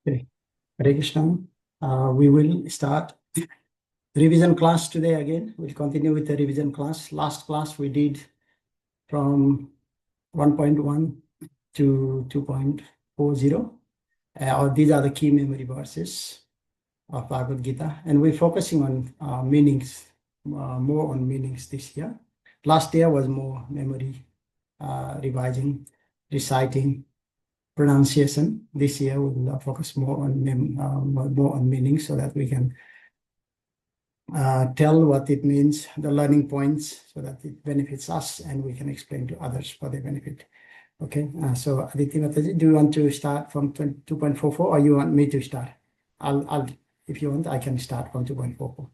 Okay. Hare Krishna. We will start revision class today again. We'll continue with the revision class. Last class we did from 1.1 to 2.40. These are the key memory verses of Bhagavad Gita. And we're focusing on meanings, more on meanings this year. Last year was more memory, revising, reciting, pronunciation. This year we'll focus more on meaning so that we can tell what it means, the learning points, so that it benefits us and we can explain to others for their benefit. Okay, so Aditi Mataji, do you want to start from 2.44 or you want me to start? If you want, I can start from 2.44.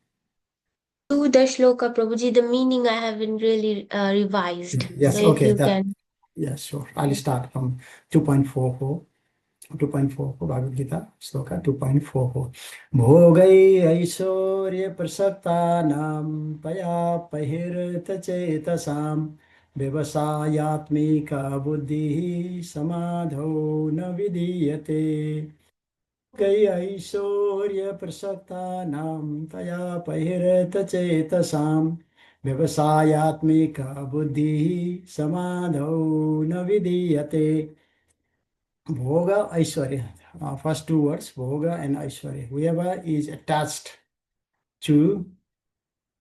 To the shloka, Prabhuji, the meaning I haven't really revised. Yes, so okay. If you can. Yes, sure. I'll start from 2.44. 2.44 Bhagavad Gita Sloka 2.44 Bhogai Aishwarya Prasaktanam Taya Pahirta Chetasam Vyavasayatmika Buddhi Samadho Na Vidiyate Bhogai Aishwarya Prasaktanam Taya Pahirta Chetasam Vyavasayatmika Buddhi Samadho Na Vidiyate. Bhoga Aishwarya. First two words, Bhoga and Aishwarya. Whoever is attached to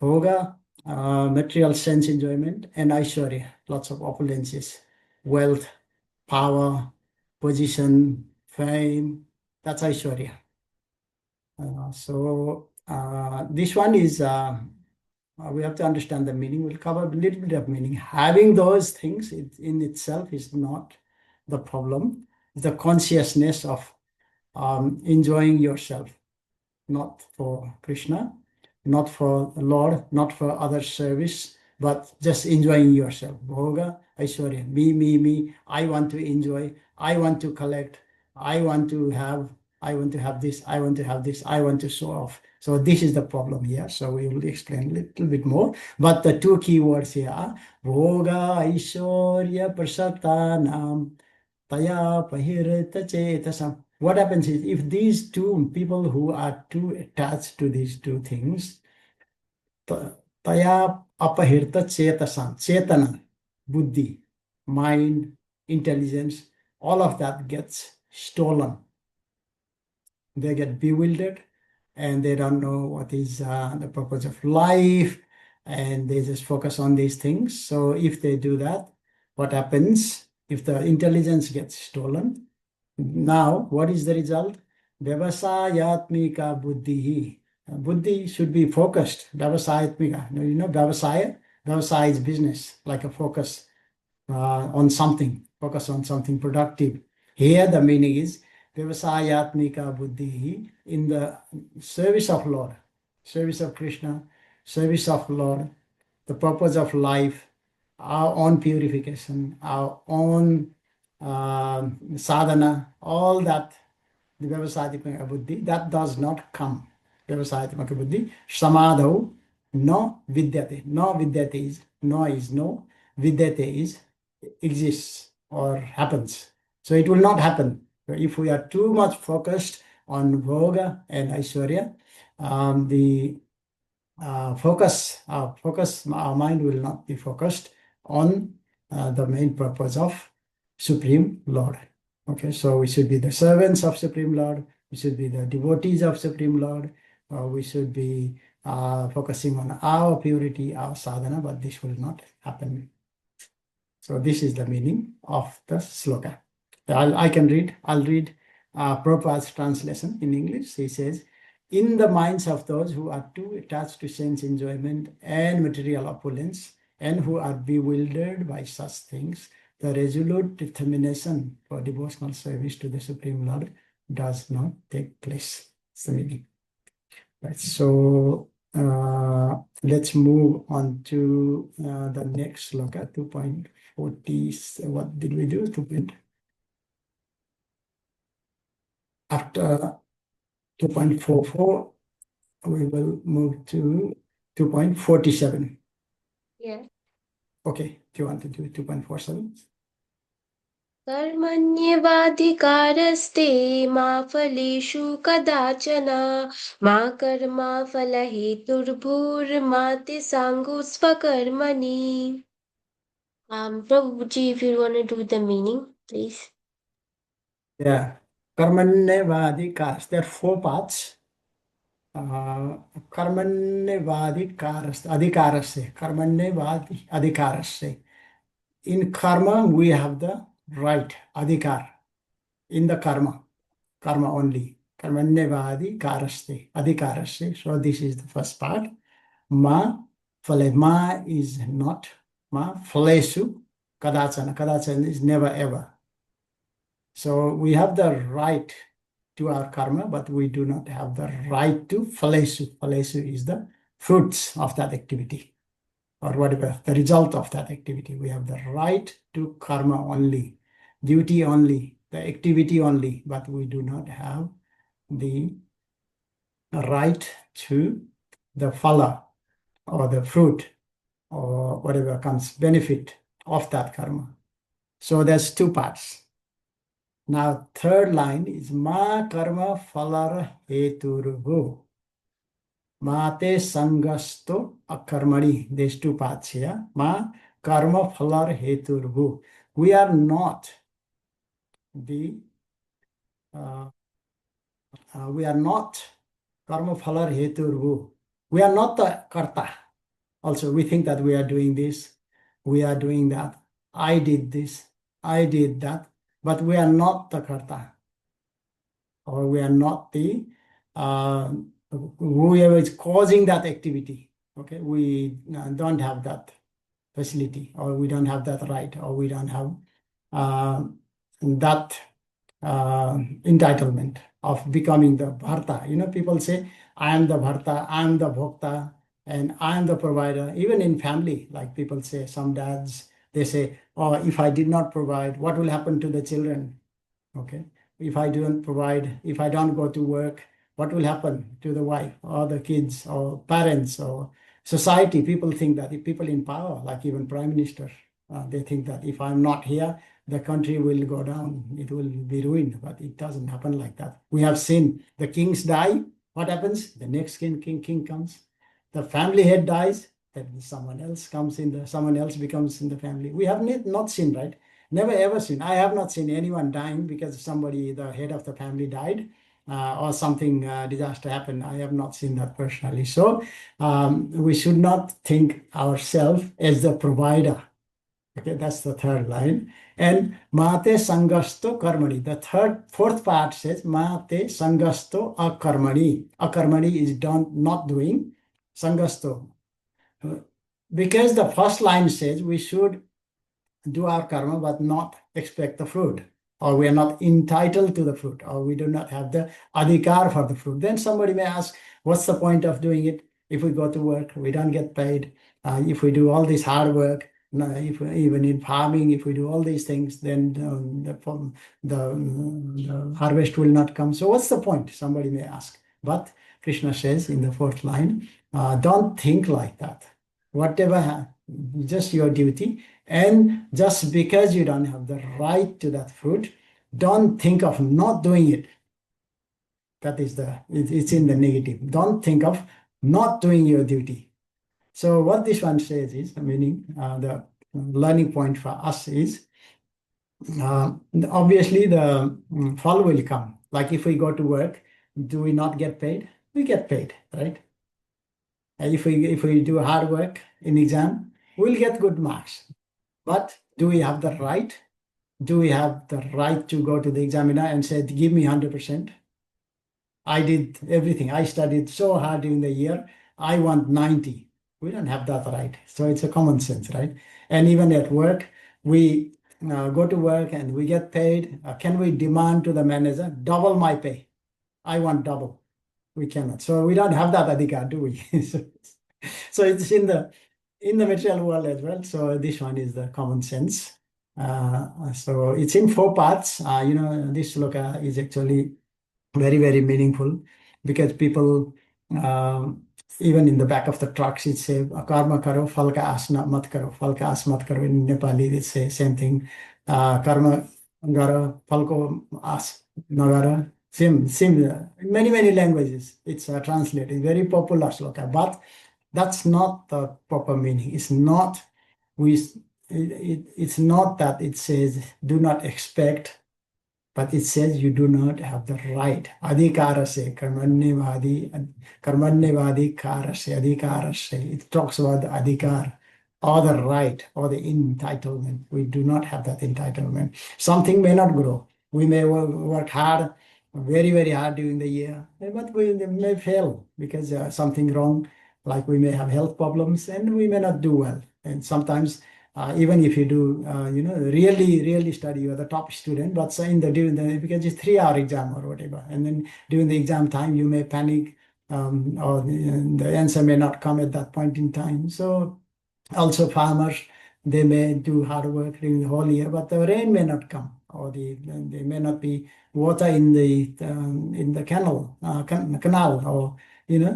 Bhoga, material sense enjoyment, and Aishwarya, lots of opulences, wealth, power, position, fame, that's Aishwarya. This one is, we have to understand the meaning. We'll cover a little bit of meaning. Having those things in itself is not the problem. The consciousness of enjoying yourself, not for Krishna, not for the Lord, not for other service, but just enjoying yourself. Bhoga, Aishwarya, me, I want to enjoy, I want to collect, I want to have this, I want to have this, I want to show off. So this is the problem here. So we will explain a little bit more. But the two key words here are Bhoga, Aishwarya, Prasatanam, Taya Pahirita Chetasam. What happens is if these two people who are too attached to these two things, Taya Apahirta Chetasam, Chetana, Buddhi, mind, intelligence, all of that gets stolen. They get bewildered and they don't know what is the purpose of life and they just focus on these things. So if they do that, what happens? If the intelligence gets stolen, now what is the result? Vyavasayatmika buddhi. Buddhi should be focused. Vyavasayatmika. You know, Vyavasaya? Vyavasaya is business, like a focus on something, focus on something productive. Here the meaning is Vyavasayatmika buddhi, in the service of Lord, service of Krishna, service of Lord, the purpose of life, our own purification, our own sadhana, all that, the Vyavasayatmaka buddhi, that does not come. Vyavasayatmaka buddhi, samadho, no vidyate. No vidyate is, no is no, vidyate is exists or happens. So it will not happen. If we are too much focused on Bhoga and Aishwarya, the our mind will not be focused on the main purpose of Supreme Lord. Okay, so we should be the servants of Supreme Lord. We should be the devotees of Supreme Lord. We should be focusing on our purity, our sadhana, but this will not happen. So this is the meaning of the sloka. I can read. I'll read Prabhupada's translation in English. He says, in the minds of those who are too attached to sense enjoyment and material opulence and who are bewildered by such things, the resolute determination for devotional service to the Supreme Lord does not take place. That's the meaning. Right. So let's move on to the next sloka, 2.40. What did we do? After 2.44, we will move to 2.47. Yeah. Okay, do you want to do 2.47? कर्मण्येवाधिकारस्ते मा फलेषु कदाचन मा कर्मफलहेतुर्भुर्मा ते सांगो स्वकर्मणि. Prabhuji, if you want to do the meaning, please. Yeah. Karmanyevadikaras. There are four parts. Karmanyevadikaras. Adikarasya. Karmanyevadi adikarasya. In karma, we have the right, adhikar. In the karma only. Karmanyevadi karaste, adhikarasya. So this is the first part. Ma, phale. Ma is not. Ma, phalesu, kadachana. Kadachana is never ever. So we have the right to our karma, but we do not have the right to phalesu. Phalesu is the fruits of that activity, or whatever, the result of that activity. We have the right to karma only, duty only, the activity only, but we do not have the right to the phala or the fruit or whatever comes benefit of that karma. So there's two parts. Now, third line is ma karma phalara heturvu. Mate sangasto akarmani. There's two parts here. Ma karma phalar heturvu. We are not the karma phalar heturvu. We are not the karta. Also, we think that we are doing this, we are doing that. I did this, I did that, but we are not the karta, or we are not the whoever is causing that activity. Okay, we don't have that facility, or we don't have that right, or we don't have that entitlement of becoming the bharta. You know, people say, I am the bharta, I am the bhokta, and I am the provider. Even in family, like people say, some dads, they say, oh, if I did not provide, what will happen to the children? Okay. If I don't provide, if I don't go to work, what will happen to the wife or the kids or parents or society? People think that if people in power, like even prime minister, they think that if I'm not here, the country will go down, it will be ruined, but it doesn't happen like that. We have seen the kings die. What happens? The next king comes. The family head dies, then someone else comes in, someone else becomes in the family. We have not seen, right? Never ever seen. I have not seen anyone dying because somebody, the head of the family died, or something disaster happened. I have not seen that personally. So we should not think ourselves as the provider. Okay, that's the third line. And mate sangasto karmani. The fourth part says mate sangasto akarmani. Akarmani is not doing. Sangasto. Because the first line says we should do our karma but not expect the fruit, or we are not entitled to the fruit, or we do not have the adhikar for the fruit. Then somebody may ask, what's the point of doing it? If we go to work, we don't get paid. If we do all this hard work, if even in farming, if we do all these things, then the harvest will not come. So what's the point? Somebody may ask. But Krishna says in the fourth line, don't think like that. Whatever, just your duty. And just because you don't have the right to that fruit, don't think of not doing it. That is it's in the negative. Don't think of not doing your duty. So what this one says is, meaning the learning point for us is, obviously the fall will come. Like if we go to work, do we not get paid? We get paid, right? And if we do hard work in exam, we'll get good marks. But do we have the right? Do we have the right to go to the examiner and say, give me 100%? I did everything. I studied so hard during the year. I want 90. We don't have that right. So it's a common sense, right? And even at work, we go to work and we get paid. Can we demand to the manager, double my pay? I want double. We cannot. So we don't have that adhikar, do we? So it's in the material world as well. So this one is the common sense. So it's in four parts. This sloka is actually very, very meaningful because people, even in the back of the trucks, it says, karma karo, falka asna mat karo. Falka as mat karo. In Nepali, they say same thing. Karma Angara, Falco, As, Nagara, same, many languages. It's translated. Very popular sloka, but that's not the proper meaning. It's not it's not that it says do not expect, but it says you do not have the right. Adhikarase, karmanyevadi karase, adhikarase. It talks about the adhikar, or the right, or the entitlement. We do not have that entitlement. Something may not grow. We may work hard, very hard during the year, but we may fail because something wrong, like we may have health problems and we may not do well. And sometimes even if you do, really study, you're the top student, but during the because it's 3 hour exam or whatever, and then during the exam time you may panic, or the answer may not come at that point in time. So also farmers, they may do hard work during the whole year, but the rain may not come, or there may not be water in the canal, or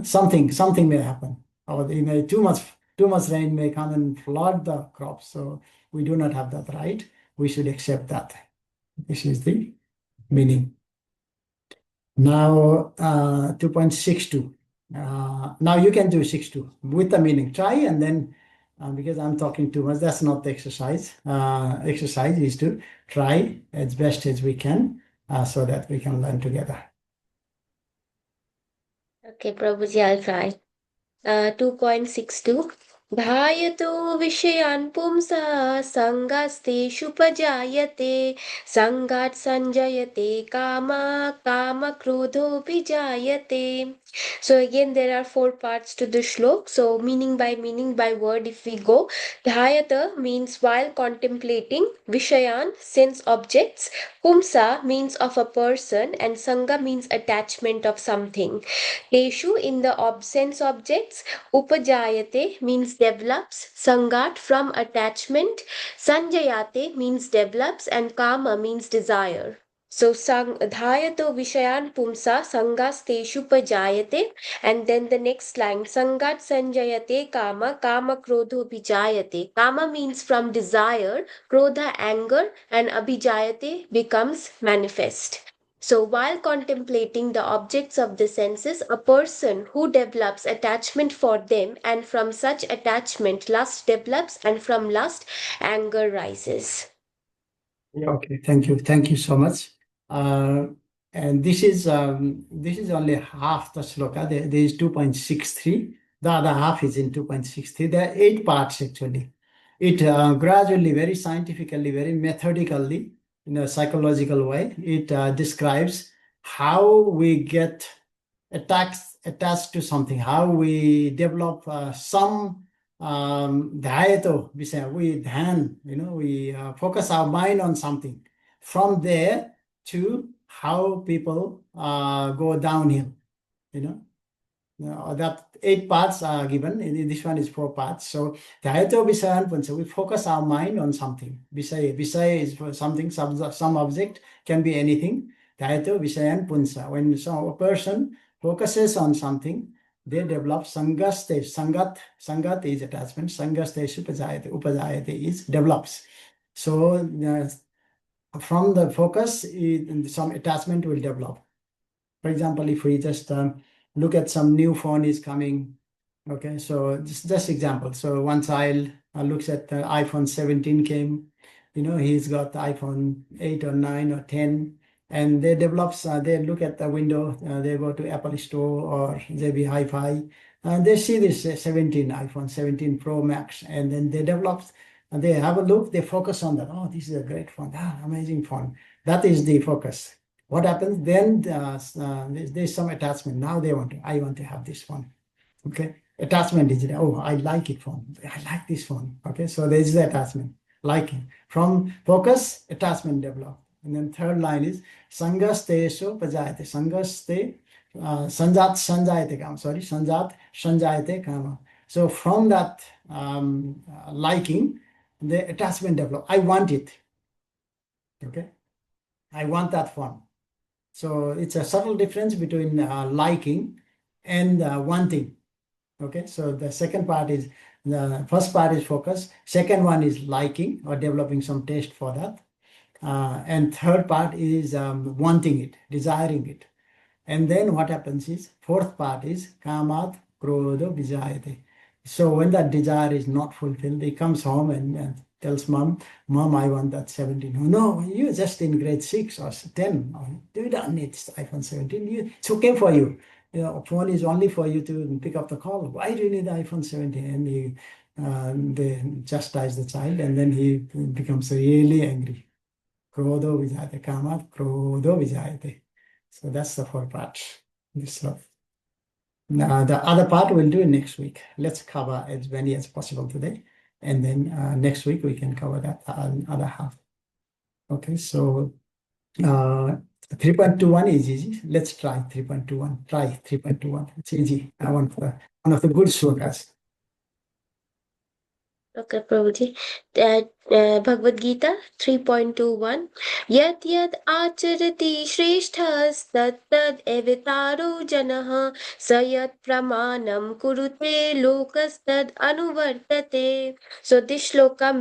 something may happen, or they may too much rain may come and flood the crops. So we do not have that right. We should accept that. This is the meaning. Now 2.62. Now you can do 6.2 with the meaning. Try, and then because I'm talking too much, that's not the exercise. Exercise is to try as best as we can, so that we can learn together. Okay, Prabhuji, I'll try. 2.62. Bhayato vishayan pumsa sangasteषुपजायते sangat sanjayate kama krodho vijayate. So again, there are 4 parts to the shlok. So meaning by word, if we go, dhyata means while contemplating, vishayan sense objects, pumsa means of a person, and sangha means attachment of something. Teshu in the sense objects, upajayate means develops, sangat from attachment, sanjayate means develops, and kama means desire. So dhayato vishayan pumsa sangasteshu pajayate, and then the next line sangat sanjayate kama krodho vijayate. Kama means from desire, krodha anger, and abhijayate becomes manifest. So while contemplating the objects of the senses, a person who develops attachment for them, and from such attachment lust develops, and from lust anger rises. Okay, thank you so much. And this is only half the sloka. There is 2.63. The other half is in 2.63. There are 8 parts actually. It gradually, very scientifically, very methodically, in a psychological way, it describes how we get attached to something, how we develop some dhyato, we dhyan, we focus our mind on something. From there to how people go downhill, that 8 parts are given. This one is 4 parts. So dhyato visayan punsa, we focus our mind on something. Visaya is for something, some object, can be anything. Dhyato visayan punsa. When a person focuses on something, they develop sangaste. Sangat is attachment. Sangaste upajayate is develops. So from the focus, some attachment will develop. For example, if we just look at some new phone is coming. Okay, so just example. So one child looks at the iPhone 17 came. He's got the iPhone 8 or 9 or 10. And they they look at the window, they go to Apple Store or JB Hi-Fi, and they see this iPhone 17 Pro Max, and then they have a look, they focus on that. Oh, this is a great phone, amazing phone. That is the focus. What happens then? There's some attachment. Now I want to have this phone. Okay, attachment is, I like it phone. I like this phone. Okay, so there is the attachment, liking. From focus, attachment develop. And then third line is sangasteso pajayate. Sangaste sanjat sanjayate kama. Sorry, sanjat sanjayate kama. So from that liking, the attachment develop. I want it. Okay, I want that phone. So it's a subtle difference between liking and wanting. Okay, so the first part is focus. Second one is liking or developing some taste for that. And third part is wanting it, desiring it. And then what happens is, fourth part is kamat krodho vijayate. So when that desire is not fulfilled, he comes home and tells mom, I want that 17. No, you're just in grade 6 or 10. You don't need this iPhone 17. It's okay for you. Phone is only for you to pick up the call. Why do you need the iPhone 17? And they chastise the child, and then he becomes really angry. Krodho vijayate, kamat krodho vijayate. So that's the four part. So the other part we'll do next week. Let's cover as many as possible today. And then next week we can cover that other half. Okay, so 3.21 is easy. Let's try 3.21. Try 3.21. It's easy. One of the good slokas. Okay, Prabhuji. Bhagavad Gita 3.21 Yat yat acharati shreshthas tad evitaro janah sayat pramanam kurute lokastad anuvartate. So this shloka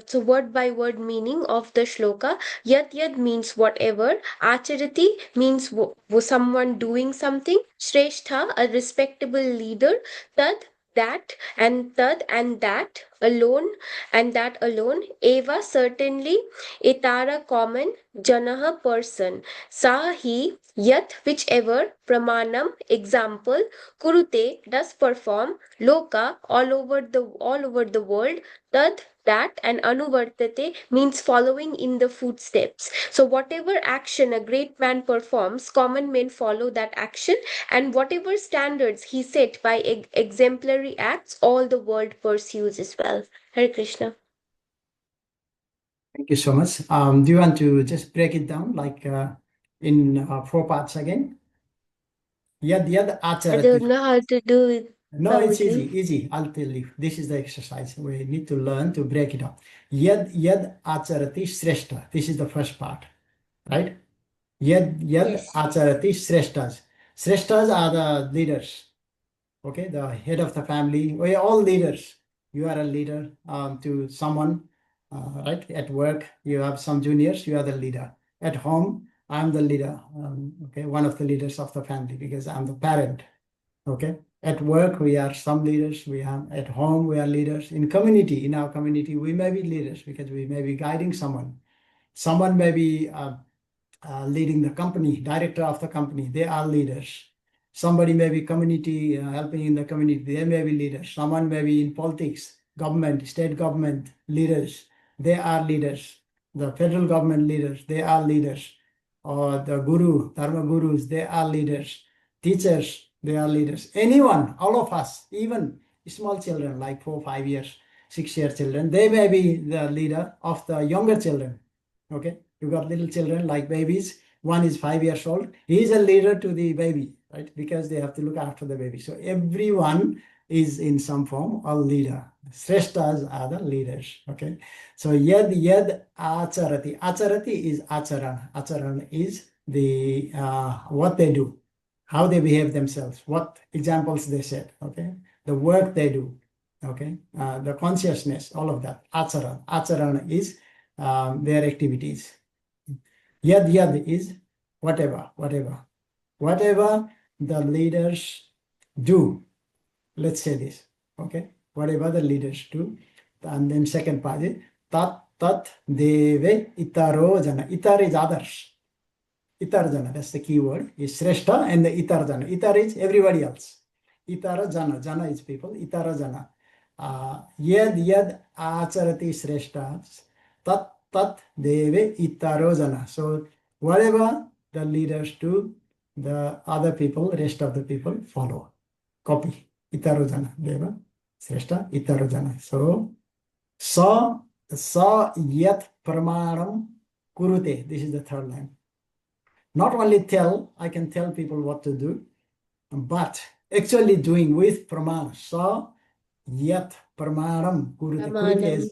so word by word meaning of the shloka. Yat means whatever. Acharati means someone doing something. Shreshtha, a respectable leader. Tad, that, and tad and that alone, and that alone. Eva, certainly. Itara, common. Janaha, person. Sa, he. Yat, whichever. Pramanam, example. Kurute, does perform. Loka, all over the world. Tad, that, and anuvartate means following in the footsteps. So whatever action a great man performs, common men follow that action, and whatever standards he set by exemplary acts, all the world pursues as well. Hare Krishna. Thank you so much. Do you want to just break it down like in 4 parts again? Yad I acharati. don't know how to do it. No, it's easy. I'll tell you. This is the exercise. We need to learn to break it up. Yad acharati shrestha. This is the first part, right? Yad Yes. acharati shreshtas. Shreshtas are the leaders. Okay, the head of the family. We are all leaders. You are a leader to someone, right? At work, you have some juniors. You are the leader. At home, I'm the leader. Okay, one of the leaders of the family because I'm the parent. Okay. At work, we are some leaders. We are at home, we are leaders. In community, in our community, we may be leaders because we may be guiding someone. Someone may be leading the company, director of the company. They are leaders. Somebody may be community, helping in the community. They may be leaders. Someone may be in politics, government, state government leaders. They are leaders. The federal government leaders, they are leaders. Or the guru, dharma gurus, they are leaders. Teachers, they are leaders. Anyone, all of us, even small children like 4, 5 years, 6-year children, they may be the leader of the younger children. Okay, you got little children like babies. One is 5 years old. He is a leader to the baby, right? Because they have to look after the baby. So everyone is in some form a leader. Sreshtas are the leaders. Okay. So yad acharati. Acharati is acharan. Acharan is the what they do, how they behave themselves, what examples they set. Okay. The work they do. Okay. The consciousness, all of that. Acharan. Acharan is their activities. Yad is whatever the leaders do. Let's say this, okay? Whatever the leaders do. And then second part is tat deve itaro jana. Itar is others. Itar jana, that's the key word, is shrestha and the itar jana. Itar is everybody else. Itara jana, jana is people, itara jana. Yad acharati shreshtas, tat deve itaro jana. So whatever the leaders do, the other people, rest of the people follow, copy. Itaro jana, deva, shrestha, itaro jana. So sa yat pramanam kurute. This is the third line. Not only I can tell people what to do, but actually doing with pramana. Sa yat pramanam kurute.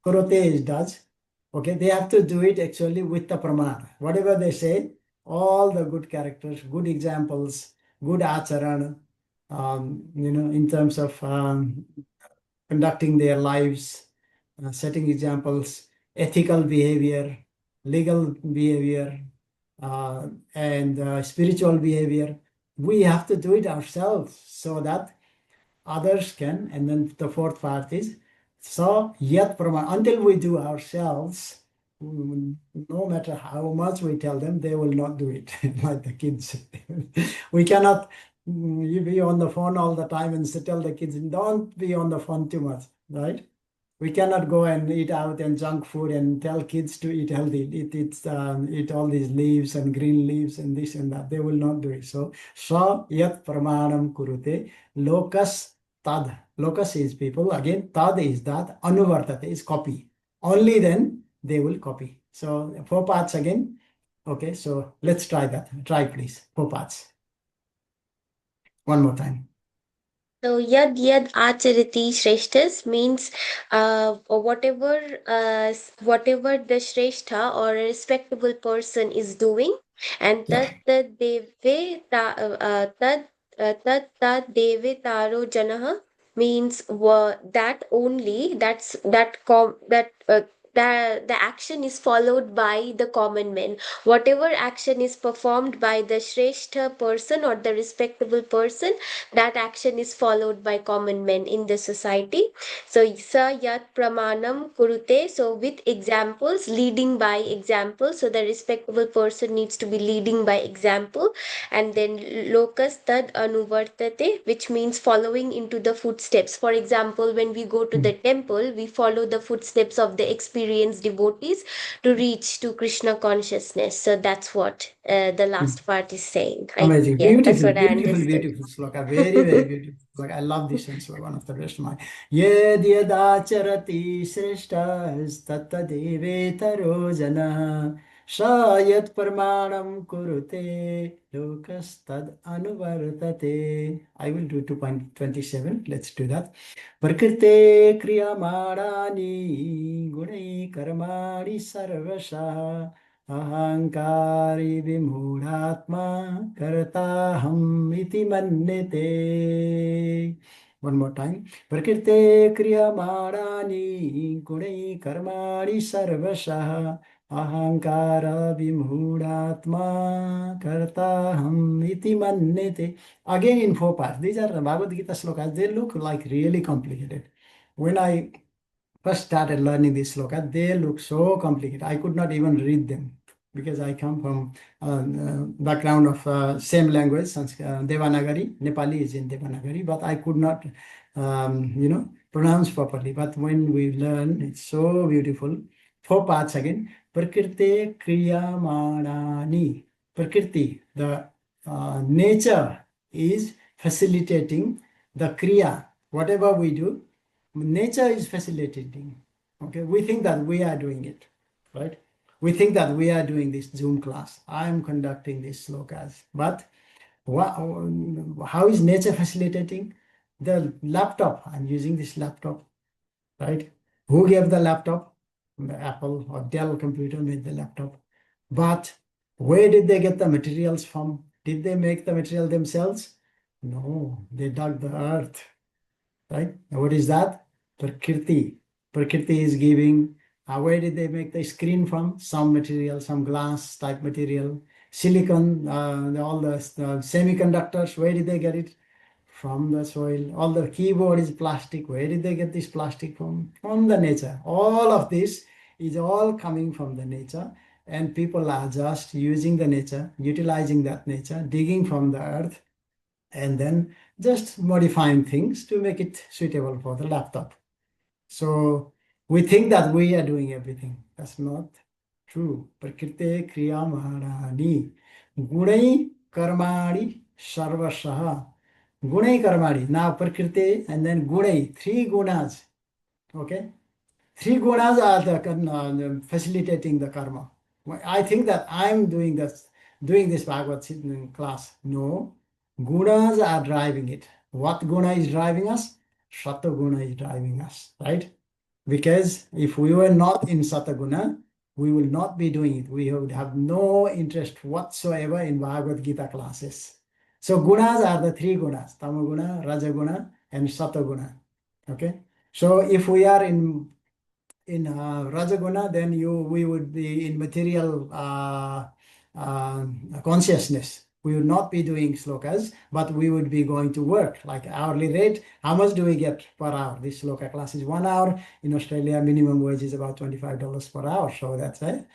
Kurute is does. Okay, they have to do it actually with the pramana. Whatever they say, all the good characters, good examples, good acharan, in terms of conducting their lives, setting examples, ethical behavior, legal behavior, and spiritual behavior. We have to do it ourselves so that others can. And then the fourth part is so yet until we do ourselves, no matter how much we tell them, they will not do it. Like the kids. We cannot you be on the phone all the time and tell the kids, don't be on the phone too much, right? We cannot go and eat out and junk food and tell kids to eat healthy. Eat all these leaves and green leaves and this and that. They will not do it. So sa yat pramanam kurute lokas tad. Lokas is people. Again, tad is that. Anuvartate is copy. Only then they will copy. So four parts again. Okay, so let's try that. Try please. Four parts. One more time. So yad yad acharati shreshtas means whatever the shrestha or a respectable person is doing, and Yeah. tat deve tat deve taro janah means that only the action is followed by the common man. Whatever action is performed by the shrestha person or the respectable person, that action is followed by common men in the society. So sa yat pramanam kurute, so with examples, leading by example. So the respectable person needs to be leading by example. And then lokas tad anuvartate, which means following into the footsteps. For example, when we go to the temple, we follow the footsteps of the experienced devotees to reach to Krishna consciousness. So that's what the last part is saying. Amazing. Yeah, that's Beautiful, what I beautiful, understood. beautiful sloka. Very, very beautiful. Like I love this one. So one of the best of mine. Yed yadacharati sreshtas tatta devetaro jana shayat parmanam kurute lokas tad anuvartate. I will do 2.27. Let's do that. Prakrite kriyamarani gunai karmani sarvasha अहंकारी विमूढ़ात्मा करता हम इति मन्यते. One more time. प्रकृते क्रियमाणानि गुणैः कर्माणि सर्वशः अहंकार विमूढ़ात्मा करता हम इति मन्यते. Again in four parts. These are the Bhagavad Gita slokas. They look like really complicated. When I first started learning this sloka, they look so complicated. I could not even read them because I come from background of same language, Devanagari. Nepali is in Devanagari, but I could not, pronounce properly. But when we learn, it's so beautiful. Four parts again. Prakriti kriyamanani. Prakriti, the nature is facilitating the kriya. Whatever we do, nature is facilitating. Okay, we think that we are doing it, right? We think that we are doing this Zoom class. I am conducting these slokas, but how is nature facilitating? The laptop. I'm using this laptop, right? Who gave the laptop? Apple or Dell computer made the laptop. But where did they get the materials from? Did they make the material themselves? No, they dug the earth, right? What is that? Prakriti. Prakriti is giving. Where did they make the screen from? Some material, some glass type material, silicon, all the semiconductors. Where did they get it? From the soil. All the keyboard is plastic. Where did they get this plastic from? From the nature. All of this is all coming from the nature, and people are just using the nature, utilizing that nature, digging from the earth, and then just modifying things to make it suitable for the laptop. So we think that we are doing everything. That's not true. Prakrite kriyamarani gunai karmani sarvasah. Gunai karmani. Now prakriti and then gunai. Three gunas. Okay. Three gunas are the facilitating the karma. I think that I'm doing this Bhagavad Gita class. No, gunas are driving it. What guna is driving us? Satta guna is driving us, right? Because if we were not in Satta guna, we will not be doing it. We would have no interest whatsoever in Bhagavad Gita classes. So gunas are the three gunas: Tamaguna, Rajaguna, and Sattaguna. Okay. So if we are in in Rajaguna, then we would be in material consciousness. We would not be doing slokas, but we would be going to work like hourly rate. How much do we get per hour? This sloka class is 1 hour. In Australia, minimum wage is about $25 per hour. So that's it.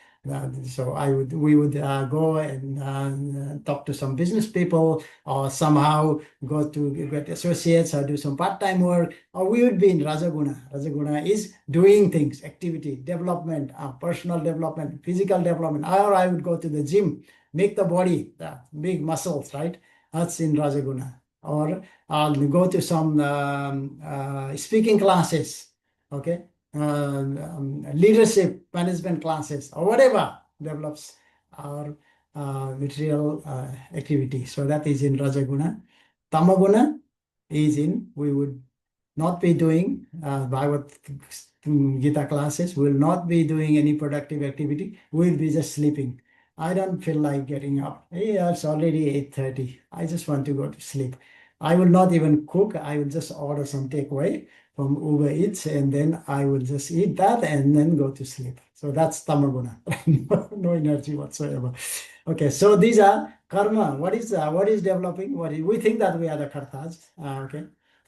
So we would go and talk to some business people, or somehow go to get associates or do some part-time work, or we would be in Rajaguna. Rajaguna is doing things, activity, development, personal development, physical development. Or I would go to the gym, make the body, big muscles, right? That's in Rajaguna. Or I'll go to some speaking classes, okay? Leadership, management classes, or whatever develops our material activity. So that is in Rajaguna. Tamaguna is in, we would not be doing Bhagavad Gita classes, we will not be doing any productive activity, we will be just sleeping. I don't feel like getting up. Yeah, it's already 8:30. I just want to go to sleep. I will not even cook. I will just order some takeaway from Uber Eats, and then I will just eat that and then go to sleep. So that's tamaguna. No energy whatsoever. Okay, so these are karma. What is developing? We think that we are the kartas, okay,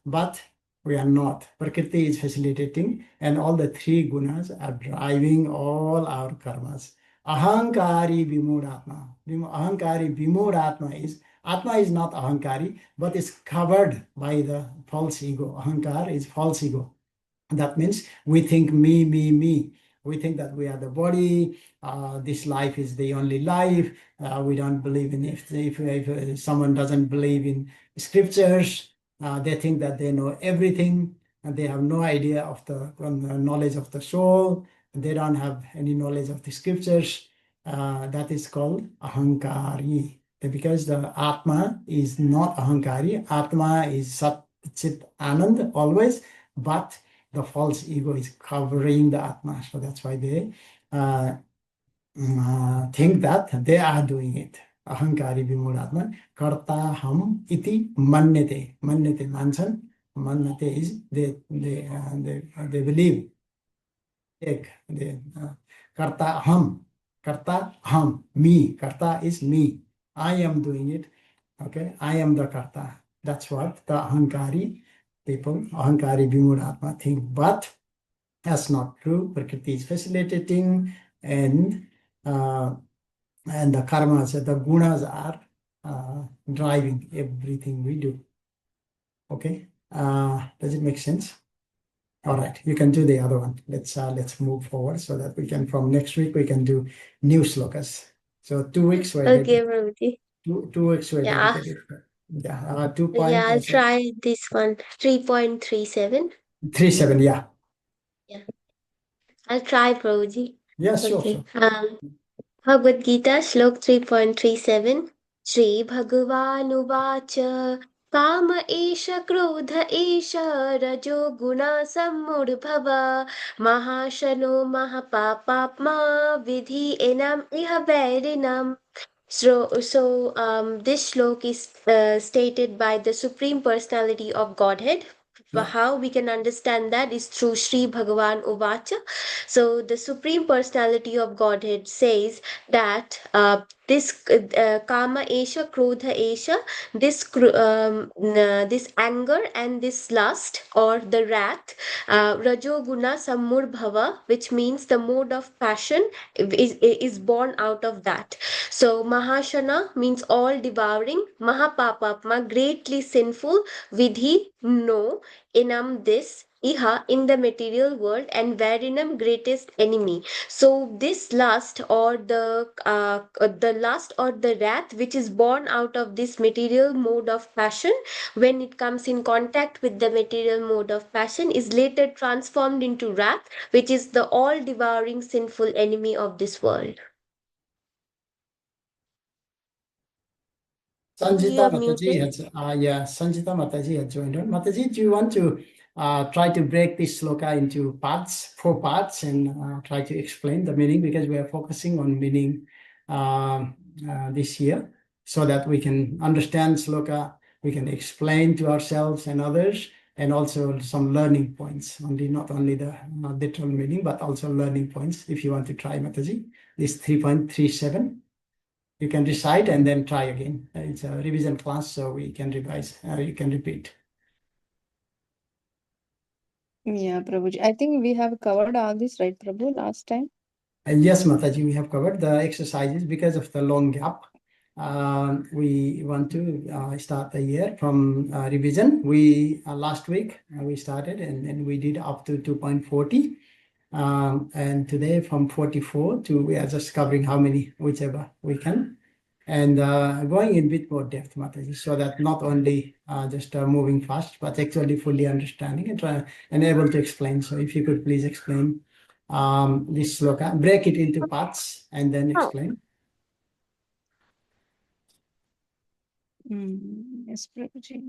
but we are not. Prakriti is facilitating, and all the three gunas are driving all our karmas. Ahankari Vimudatma. Ahankari Vimudatma is, Atma is not Ahankari, but is covered by the false ego. Ahankar is false ego. That means we think me, me, me. We think that we are the body. This life is the only life. We don't believe in, if someone doesn't believe in scriptures, they think that they know everything, and they have no idea of the knowledge of the soul. They don't have any knowledge of the scriptures. That is called ahankari. Because the Atma is not ahankari. Atma is Sat Chit Anand always, but the false ego is covering the Atma. So that's why they think that they are doing it. Ahankari Vimulatma. Karta ham iti manyate. Manyate manchan. Manyate is they believe. Take the karta ham, me. Karta is me. I am doing it. Okay, I am the karta. That's what the ahankari people, ahankari vimuratma think. But that's not true. Prakriti is facilitating, and the karmas, the gunas are driving everything we do. Okay, does it make sense? All right, you can do the other one. Let's move forward so that we can, from next week, we can do new slokas. So 2 weeks were Okay, Prabhuji. 2 weeks were Yeah. dedicated. Yeah, 2 Yeah, point I'll try this one. 3.37. 37. Yeah. Yeah. I'll try, Prabhuji. Yeah, sure, Okay. sure. Bhagavad Gita Slok 3.37. Shri Bhagavanuvacha काम एष क्रोध एष रजो गुणा सम्मूढभव महाशनो महापापात्मा विधि annum इह वैरिणम. So this slok is stated by the Supreme Personality of Godhead. Yeah. How we can understand that is through Sri Bhagavan Uvacha. So the Supreme Personality of Godhead says that this kama esha, krodha esha, this anger and this lust or the wrath, rajoguna sammudbhava, which means the mode of passion is born out of that. So Mahashana means all devouring, Mahapapapma greatly sinful, Vidhi no, Inam this, Iha in the material world, and Varinam greatest enemy. So this lust or the lust or the wrath which is born out of this material mode of passion, when it comes in contact with the material mode of passion, is later transformed into wrath, which is the all devouring sinful enemy of this world. Sanjita You're Mataji muted. has, Sanjita Mataji has joined on. Mataji, do you want to try to break this sloka into parts, 4 parts, and try to explain the meaning, because we are focusing on meaning this year, so that we can understand sloka, we can explain to ourselves and others, and also some learning points, not only the literal meaning, but also learning points. If you want to try, Mataji, this 3.37, you can recite and then try again. It's a revision class, so we can revise, you can repeat. Yeah, Prabhuji. I think we have covered all this, right, Prabhu, last time? And yes, Mataji, we have covered the exercises because of the long gap. We want to start the year from revision. We last week we started and we did up to 2.40. And today from 44 to, we are just covering how many, whichever we can. And going in bit more depth, Mataji, so that not only just moving fast, but actually fully understanding and try and able to explain. So if you could please explain this sloka, break it into parts and then explain. Yes, Prabhuji.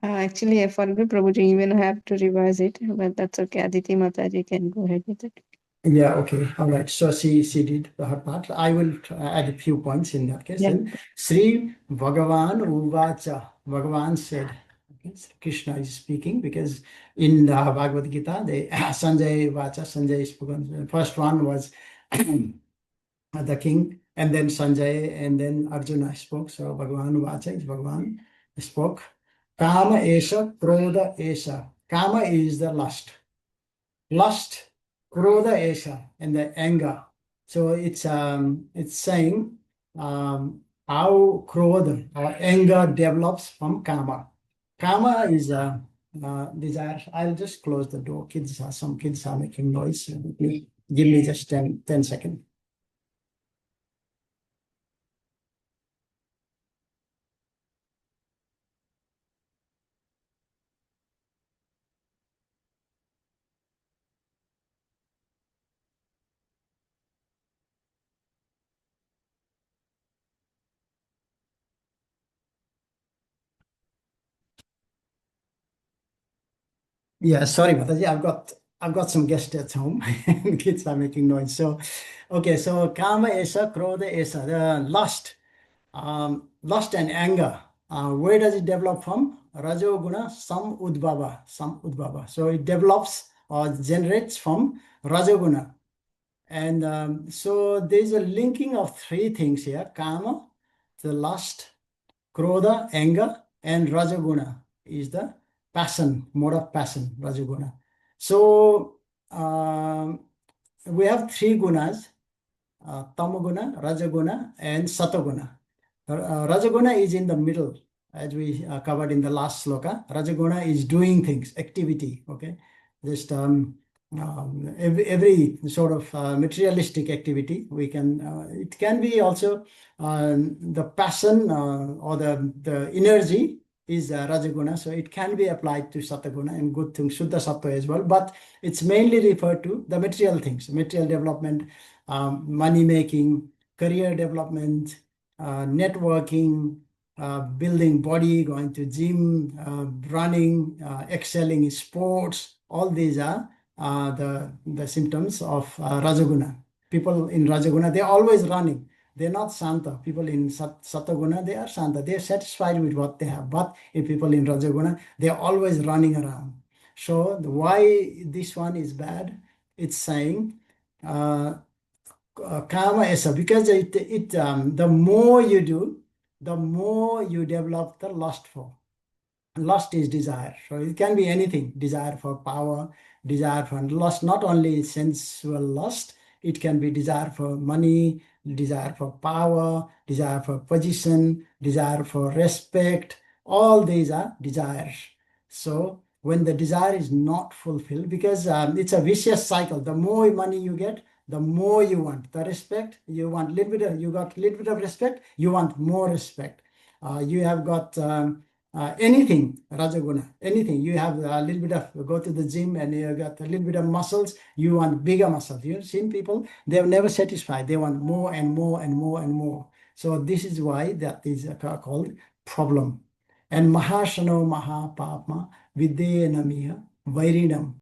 Actually, I forgot, Prabhuji, even I have to revise it, but that's okay. Aditi Mataji can go ahead with it. Yeah, okay. All right. So she did her part. I will add a few points in that case. Yeah. Then Sri Bhagavan Uvacha. Bhagavan said, okay, Krishna is speaking, because in the Bhagavad Gita, the Sanjay Vacha, Sanjay is spoken. The first one was the king, and then Sanjay, and then Arjuna spoke. So Bhagavan Vacha is Bhagavan spoke. Kama Esha, Krodha Esha. Kama is the lust. Lust, Krodha Esha, and the anger. So it's saying how Krodha or anger develops from Kama. Kama is a desire. I'll just close the door. Some kids are making noise. Give me just 10 seconds. Yeah, sorry, Mataji. I've got some guests at home. Kids are making noise. So, okay. So, Kama Esa, Krodha Esa, the lust, lust and anger. Where does it develop from? Rajoguna, some udbhava. So it develops or generates from Rajoguna. And so there's a linking of three things here: Kama, the lust; Krodha, anger; and Rajaguna is the passion, mode of passion, Rajaguna. So we have three gunas: Tamaguna, Rajaguna, and Sataguna. Rajaguna is in the middle, as we covered in the last sloka. Rajaguna is doing things, activity, okay? Just every sort of materialistic activity, we can, it can be also the passion or the energy is Rajaguna. So it can be applied to Sataguna and good things, Shuddha Sattva as well. But it's mainly referred to the material things, material development, money making, career development, networking, building body, going to gym, running, excelling in sports. All these are the symptoms of Rajaguna. People in Rajaguna, they're always running. They're not Santa. People in Sataguna, they are Santa. They're satisfied with what they have. But if people in Rajaguna, they're always running around. So why this one is bad? It's saying karma esa, because the more you do, the more you develop the lust for. Lust is desire. So it can be anything: desire for power, desire for lust, not only sensual lust, it can be desire for money, desire for power, desire for position, desire for respect. All these are desires. So when the desire is not fulfilled, because it's a vicious cycle, the more money you get, the more you want the respect. You want little bit of, you got little bit of respect, you want more respect. You have got anything, Rajaguna, anything. You have a little bit of, go to the gym and you got a little bit of muscles, you want bigger muscles. You've seen people, they're never satisfied. They want more and more and more and more. So this is why that is called problem. And Mahashano Mahapapma Vidyenamiha Vairinam.